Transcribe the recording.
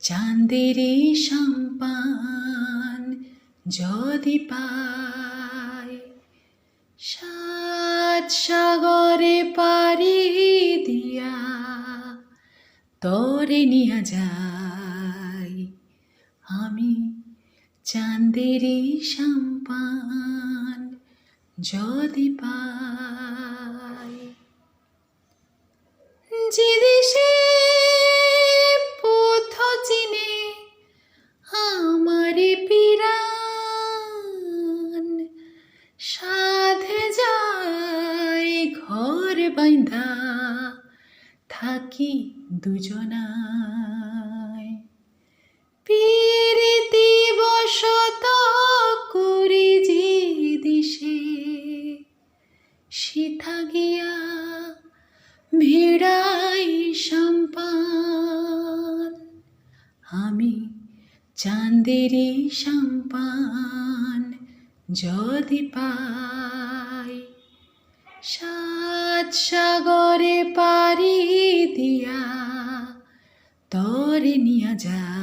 চাঁদেরে সম্পান যদি পাই, সাত সাগরে পাড়ি দিয়া তরে নিয়া যাই। আমি চাঁদেরে সম্পান যদি পাই। যে দেশে পথ চিনে আমারে পিরান, সাধে যায় ঘর বাইন্ধা থাকি দুজনায়। পীরিতি বশত করি যে দিশে, সিথা গিয়া ভিড়াই সম্পান। আমি চাঁদেরে সম্পান যদি পাই, সাত সাগরে পাড়ি দিয়া তরে নিয়া যাই।